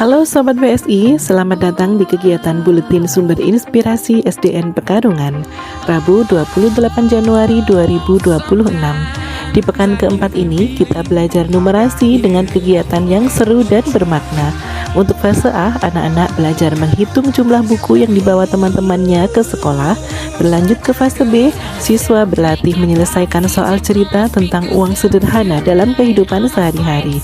Halo Sobat BSI, selamat datang di kegiatan Buletin Sumber Inspirasi SDN Pekalongan, Rabu 28 Januari 2026. Di pekan keempat ini, kita belajar numerasi dengan kegiatan yang seru dan bermakna. Untuk fase A, anak-anak belajar menghitung jumlah buku yang dibawa teman-temannya ke sekolah. Berlanjut ke fase B, siswa berlatih menyelesaikan soal cerita tentang uang sederhana dalam kehidupan sehari-hari.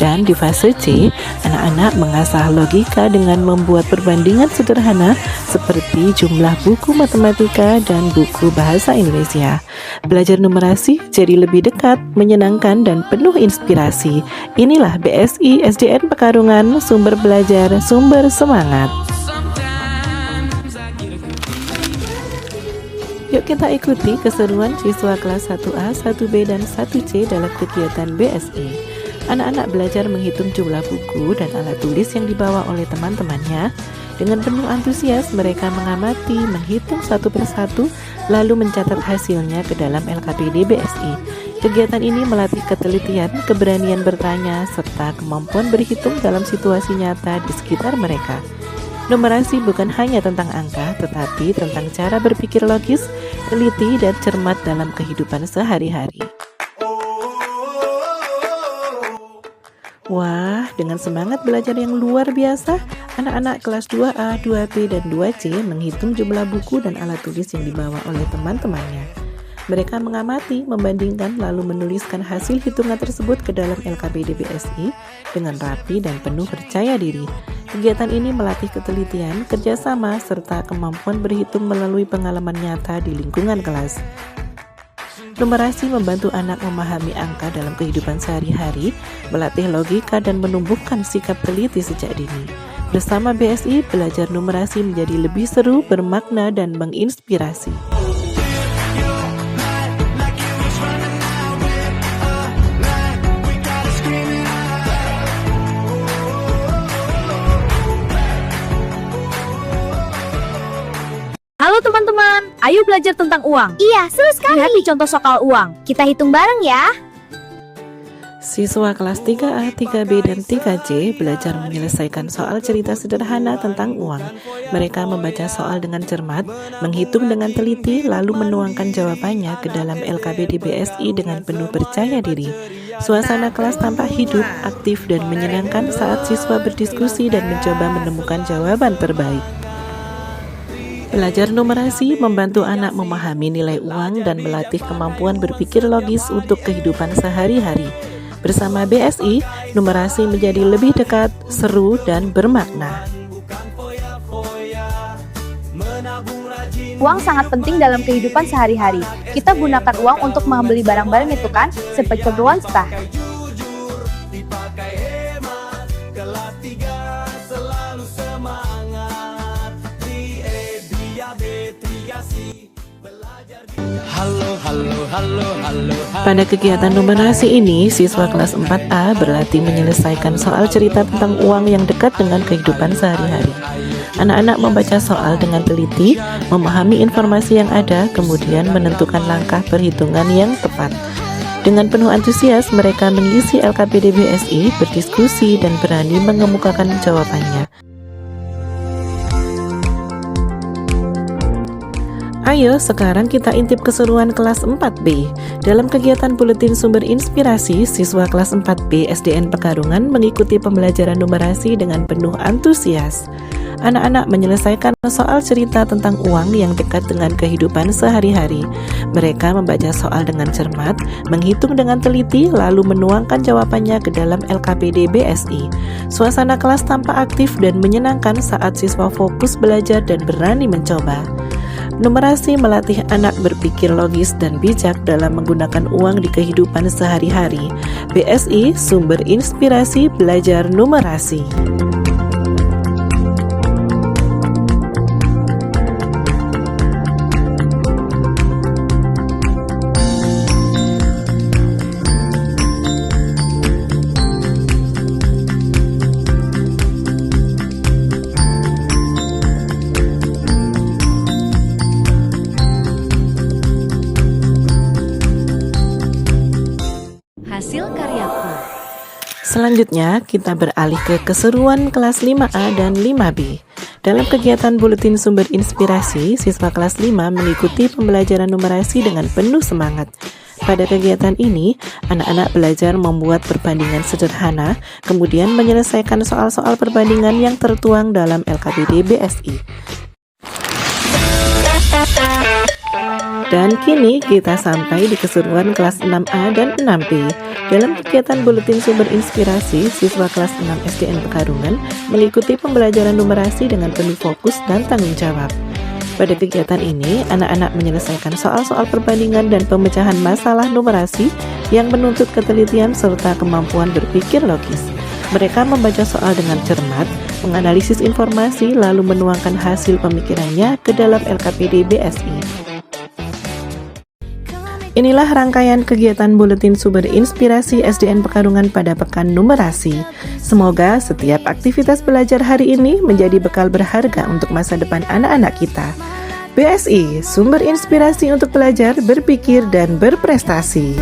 Dan di fase C, anak-anak mengasah logika dengan membuat perbandingan sederhana seperti jumlah buku matematika dan buku bahasa Indonesia. Belajar numerasi jadi lebih dekat, menyenangkan, dan penuh inspirasi. Inilah BSI SDN Pekalongan, sumber belajar, sumber semangat. Yuk kita ikuti keseruan siswa kelas 1A, 1B, dan 1C dalam kegiatan BSI. Anak-anak belajar menghitung jumlah buku dan alat tulis yang dibawa oleh teman-temannya. Dengan penuh antusias, mereka mengamati, menghitung satu persatu, lalu mencatat hasilnya ke dalam LKPD BSI. Kegiatan ini melatih ketelitian, keberanian bertanya, serta kemampuan berhitung dalam situasi nyata di sekitar mereka. Numerasi bukan hanya tentang angka, tetapi tentang cara berpikir logis, teliti, dan cermat dalam kehidupan sehari-hari. Wah, dengan semangat belajar yang luar biasa, anak-anak kelas 2A, 2B, dan 2C menghitung jumlah buku dan alat tulis yang dibawa oleh teman-temannya. Mereka mengamati, membandingkan, lalu menuliskan hasil hitungan tersebut ke dalam LKPD BSI dengan rapi dan penuh percaya diri. Kegiatan ini melatih ketelitian, kerjasama, serta kemampuan berhitung melalui pengalaman nyata di lingkungan kelas. Numerasi membantu anak memahami angka dalam kehidupan sehari-hari, melatih logika, dan menumbuhkan sikap teliti sejak dini. Bersama BSI, belajar numerasi menjadi lebih seru, bermakna, dan menginspirasi. Halo teman-teman, ayo belajar tentang uang. Iya, seru sekali. Lihat di contoh soal uang. Kita hitung bareng ya. Siswa kelas 3A, 3B, dan 3C belajar menyelesaikan soal cerita sederhana tentang uang. Mereka membaca soal dengan cermat, menghitung dengan teliti, lalu menuangkan jawabannya ke dalam LKPD BSI dengan penuh percaya diri. Suasana kelas tampak hidup, aktif, dan menyenangkan saat siswa berdiskusi dan mencoba menemukan jawaban terbaik. Belajar numerasi membantu anak memahami nilai uang dan melatih kemampuan berpikir logis untuk kehidupan sehari-hari. Bersama BSI, numerasi menjadi lebih dekat, seru, dan bermakna. Uang sangat penting dalam kehidupan sehari-hari. Kita gunakan uang untuk membeli barang-barang itu kan, seperti keperluan kita. Pada kegiatan numerasi ini, siswa kelas 4A berlatih menyelesaikan soal cerita tentang uang yang dekat dengan kehidupan sehari-hari. Anak-anak membaca soal dengan teliti, memahami informasi yang ada, kemudian menentukan langkah perhitungan yang tepat. Dengan penuh antusias, mereka mengisi LKPD BSI, berdiskusi, dan berani mengemukakan jawabannya. Ayo sekarang kita intip keseruan kelas 4B. Dalam kegiatan Buletin Sumber Inspirasi, siswa kelas 4B SDN Pekalongan mengikuti pembelajaran numerasi dengan penuh antusias. Anak-anak menyelesaikan soal cerita tentang uang yang dekat dengan kehidupan sehari-hari. Mereka membaca soal dengan cermat, menghitung dengan teliti, lalu menuangkan jawabannya ke dalam LKPD BSI. Suasana kelas tampak aktif dan menyenangkan saat siswa fokus belajar dan berani mencoba. Numerasi melatih anak berpikir logis dan bijak dalam menggunakan uang di kehidupan sehari-hari. BSI, sumber inspirasi belajar numerasi. Hasil karyaku. Selanjutnya, kita beralih ke keseruan kelas 5A dan 5B. Dalam kegiatan Buletin Sumber Inspirasi, siswa kelas 5 mengikuti pembelajaran numerasi dengan penuh semangat. Pada kegiatan ini, anak-anak belajar membuat perbandingan sederhana, kemudian menyelesaikan soal-soal perbandingan yang tertuang dalam LKPD BSI. Dan kini kita sampai di keseruan kelas 6A dan 6B. Dalam kegiatan Buletin Sumber Inspirasi, siswa kelas 6 SDN Pekarungan mengikuti pembelajaran numerasi dengan penuh fokus dan tanggung jawab. Pada kegiatan ini, anak-anak menyelesaikan soal-soal perbandingan dan pemecahan masalah numerasi yang menuntut ketelitian serta kemampuan berpikir logis. Mereka membaca soal dengan cermat, menganalisis informasi, lalu menuangkan hasil pemikirannya ke dalam LKPD BSI. Inilah rangkaian kegiatan Buletin Sumber Inspirasi SDN Pekarungan pada Pekan Numerasi. Semoga setiap aktivitas belajar hari ini menjadi bekal berharga untuk masa depan anak-anak kita. BSI, sumber inspirasi untuk belajar, berpikir, dan berprestasi.